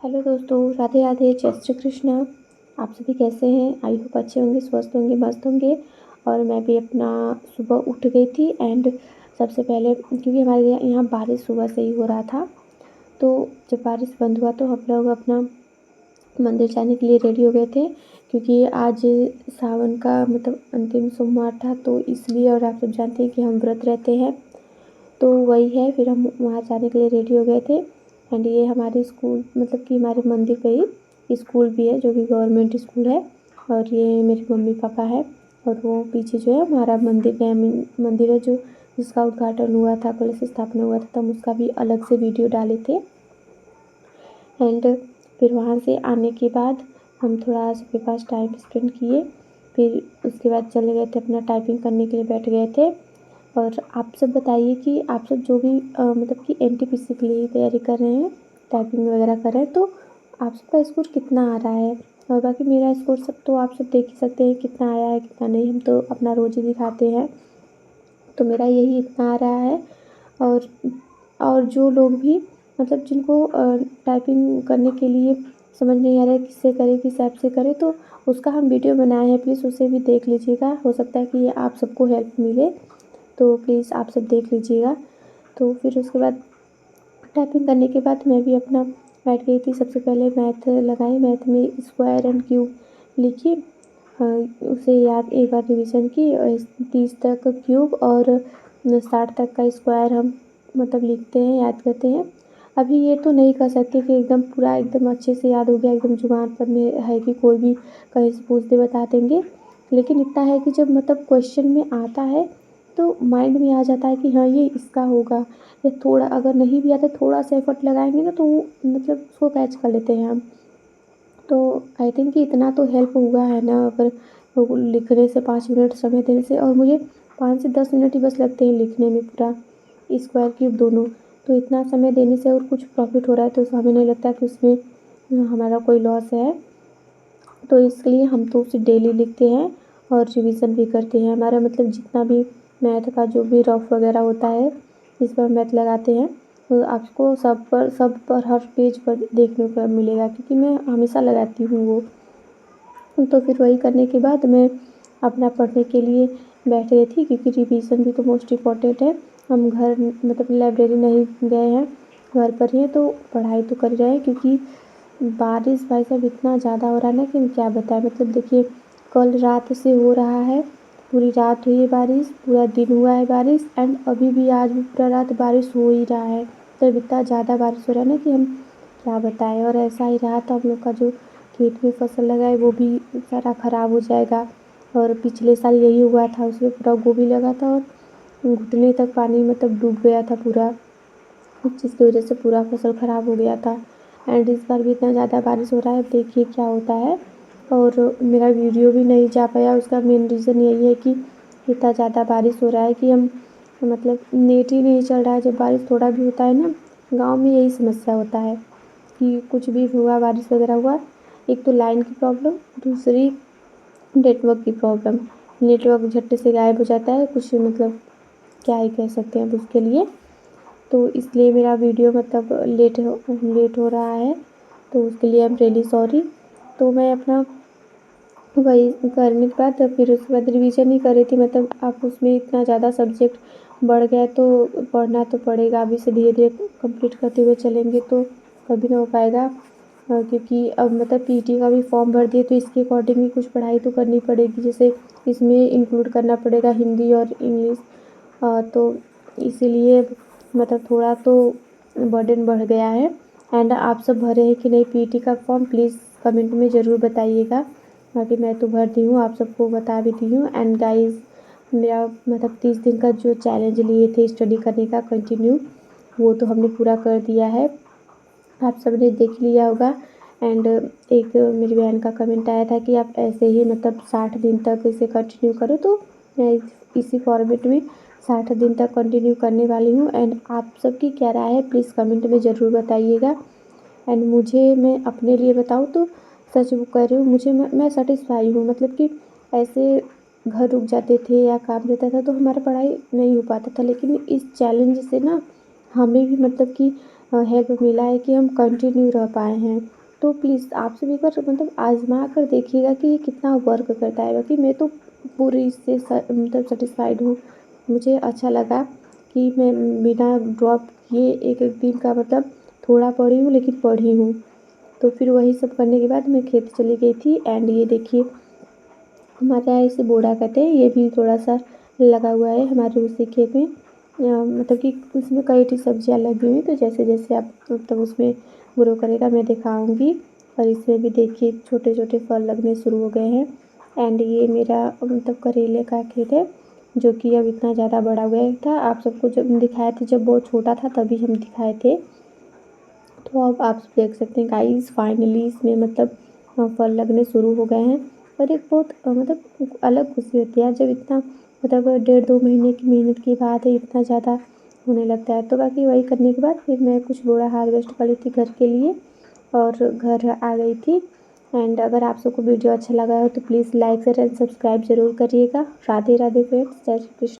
Hello दोस्तों, राधे राधे, जय श्री कृष्णा। आप सभी कैसे हैं? आई होप अच्छे होंगे, स्वस्थ होंगे, मस्त होंगे। और मैं भी अपना सुबह उठ गई थी एंड सबसे पहले क्योंकि हमारे यहाँ बारिश सुबह से ही हो रहा था, तो जब बारिश बंद हुआ तो हम लोग अपना मंदिर जाने के लिए रेडी हो गए थे, क्योंकि आज सावन का मतलब अंतिम सोमवार था, तो इसलिए। और आप सब जानते हैं कि हम व्रत रहते हैं, तो वही है। फिर हम वहाँ जाने के लिए रेडी हो गए थे एंड ये हमारे स्कूल मतलब कि हमारे मंदिर पे ही स्कूल भी है, जो कि गवर्नमेंट स्कूल है। और ये मेरे मम्मी पापा है और वो पीछे जो है हमारा मंदिर है, जो जिसका उद्घाटन हुआ था, कलश स्थापना हुआ था, तो हम उसका भी अलग से वीडियो डाले थे। एंड फिर वहाँ से आने के बाद हम थोड़ा सबके पास टाइम स्पेंड किए। फिर उसके बाद चले गए थे, अपना टाइपिंग करने के लिए बैठ गए थे। और आप सब बताइए कि आप सब जो भी मतलब कि एनटीपीसी के लिए तैयारी कर रहे हैं, टाइपिंग वगैरह कर रहे हैं, तो आप सबका स्कोर कितना आ रहा है? और बाकी मेरा स्कोर सब तो आप सब देख ही सकते हैं कितना आया है कितना नहीं, हम तो अपना रोज़ ही दिखाते हैं। तो मेरा यही इतना आ रहा है। और जो लोग भी मतलब जिनको टाइपिंग करने के लिए समझ नहीं आ रहा है किससे करें, किस ऐप से करें, तो उसका हम वीडियो बनाए हैं, प्लीज़ उसे भी देख लीजिएगा। हो सकता है कि ये आप सबको हेल्प मिले, तो प्लीज़ आप सब देख लीजिएगा। तो फिर उसके बाद टाइपिंग करने के बाद मैं भी अपना बैठ गई थी। सबसे पहले मैथ लगाई, मैथ में स्क्वायर एंड क्यूब लिखी, उसे याद एक बार रिवीजन की। और 30 तक क्यूब और 60 तक का स्क्वायर हम मतलब लिखते हैं, याद करते हैं। अभी ये तो नहीं कर सकते कि एकदम पूरा एकदम अच्छे से याद हो गया, एकदम जुबान पर में है कि कोई भी कहीं से पूछ दे बता देंगे, लेकिन इतना है कि जब मतलब क्वेश्चन में आता है तो माइंड में आ जाता है कि हाँ ये इसका होगा। या थोड़ा अगर नहीं भी आता, थोड़ा सा एफर्ट लगाएंगे ना, तो वो मतलब उसको कैच कर लेते हैं हम। तो आई थिंक कि इतना तो हेल्प हुआ है ना, अगर वो लिखने से 5 मिनट समय देने से। और मुझे 5 से 10 मिनट ही बस लगते हैं लिखने में, पूरा स्क्वायर क्यूब दोनों। तो इतना समय देने से और कुछ प्रॉफिट हो रहा है, तो हमें नहीं लगता कि उसमें हमारा कोई लॉस है। तो इसलिए हम तो उसे डेली लिखते हैं और रिवीजन भी करते हैं। हमारा मतलब जितना भी मैथ का जो भी रफ वगैरह होता है, इस पर मैथ लगाते हैं, तो आपको सब पर हर पेज पर देखने को मिलेगा, क्योंकि मैं हमेशा लगाती हूँ वो। तो फिर वही करने के बाद मैं अपना पढ़ने के लिए बैठ गई थी, क्योंकि रिवीजन भी तो मोस्ट इम्पॉर्टेंट है। हम घर मतलब लाइब्रेरी नहीं गए हैं, घर पर ही हैं, तो पढ़ाई तो कर रहे हैं। क्योंकि बारिश भाई साहब इतना ज़्यादा हो रहा है ना कि हम क्या बताएं। मतलब देखिए, कल रात से हो रहा है, पूरी रात हुई है बारिश, पूरा दिन हुआ है बारिश, एंड अभी भी आज भी पूरा रात बारिश हो ही रहा है। तो इतना ज़्यादा बारिश हो रहा है ना कि हम क्या बताएं। और ऐसा ही रहा तो हम लोग का जो खेत में फसल लगा है वो भी सारा ख़राब हो जाएगा। और पिछले साल यही हुआ था, उसमें पूरा गोभी लगा था और घुटने तक पानी मतलब डूब गया था पूरा, जिसकी वजह से पूरा फसल ख़राब हो गया था। एंड इस बार भी इतना ज़्यादा बारिश हो रहा है, देखिए क्या होता है। और मेरा वीडियो भी नहीं जा पाया, उसका मेन रीज़न यही है कि इतना ज़्यादा बारिश हो रहा है कि हम मतलब नेट ही नहीं चल रहा है। जब बारिश थोड़ा भी होता है ना, गाँव में यही समस्या होता है कि कुछ भी हुआ, बारिश वगैरह हुआ, एक तो लाइन की प्रॉब्लम, दूसरी नेटवर्क की प्रॉब्लम। नेटवर्क झट्टे से गायब हो जाता है, कुछ मतलब क्या ही कह सकते हैं अब उसके लिए। तो इसलिए मेरा वीडियो मतलब लेट हो रहा है, तो उसके लिए आई एम रियली सॉरी। तो मैं अपना वही करने के बाद फिर उसके बाद रिवीजन ही कर रही थी। मतलब अब उसमें इतना ज़्यादा सब्जेक्ट बढ़ गया है, तो पढ़ना तो पड़ेगा। अभी से धीरे धीरे कंप्लीट करते हुए चलेंगे तो कभी ना हो पाएगा। क्योंकि अब मतलब पीटी का भी फॉर्म भर दिए, तो इसके अकॉर्डिंग भी कुछ पढ़ाई तो करनी पड़ेगी। जैसे इसमें इंक्लूड करना पड़ेगा हिंदी और इंग्लिश, तो इसीलिए मतलब थोड़ा तो बर्डन बढ़ गया है। एंड आप सब भरे हैं कि नहीं पीटी का फॉर्म, प्लीज़ कमेंट में ज़रूर बताइएगा। बाकी मैं तो भर दी हूँ, आप सबको बता भी दी हूँ। एंड गाइस, मेरा मतलब 30 दिन का जो चैलेंज लिए थे स्टडी करने का कंटिन्यू, वो तो हमने पूरा कर दिया है, आप सब ने देख लिया होगा। एंड एक मेरी बहन का कमेंट आया था कि आप ऐसे ही मतलब 60 दिन तक इसे कंटिन्यू करो, तो मैं इसी फॉर्मेट में 60 दिन तक कंटिन्यू करने वाली हूँ। एंड आप सबकी क्या राय है, प्लीज़ कमेंट में ज़रूर बताइएगा। एंड मैं अपने लिए बताऊँ तो सच कह रही हूँ, मैं सेटिस्फाई हूँ। मतलब कि ऐसे घर रुक जाते थे या काम रहता था तो हमारा पढ़ाई नहीं हो पाता था, लेकिन इस चैलेंज से ना हमें भी मतलब कि हेल्प मिला है कि हम कंटिन्यू रह पाए हैं। तो प्लीज़ आप सभी एक बार मतलब आज़मा कर देखिएगा कि ये कितना वर्क करता है। बाकी मैं तो पूरी इससे मतलब सैटिस्फाइड हूँ। मुझे अच्छा लगा कि मैं बिना ड्रॉप किए एक-एक दिन का मतलब थोड़ा पढ़ी हूँ लेकिन पढ़ी हूँ। तो फिर वही सब करने के बाद मैं खेत चली गई थी एंड ये देखिए हमारे यहाँ इसे बोड़ा कहते हैं, ये भी थोड़ा-सा लगा हुआ है हमारे उसी खेत में। मतलब कि उसमें कई सब्जियाँ लगी हुई, तो जैसे-जैसे आप मतलब उसमें ग्रो करेगा मैं दिखाऊँगी। और इसमें भी देखिए छोटे-छोटे फल लगने शुरू हो गए हैं एंड ये मेरा मतलब करेले का खेत है, जो कि अब इतना ज़्यादा बड़ा हो गया था। आप सबको जब दिखाए थे जब बहुत छोटा था तभी हम दिखाए थे। तो अब आप देख सकते हैं गाइस फाइनली इसमें मतलब फल लगने शुरू हो गए हैं। और एक बहुत मतलब अलग खुशी होती है यार जब इतना मतलब 1.5-2 महीने की मेहनत के बाद इतना ज़्यादा होने लगता है। तो बाकी वही करने के बाद फिर मैं कुछ बोरा हार्वेस्ट कर ली थी घर के लिए और घर आ गई थी। एंड अगर आप सबको वीडियो अच्छा लगा हो तो please like share and subscribe ज़रूर करिएगा। राधे राधे फ्रेंड्स, जय श्री कृष्ण।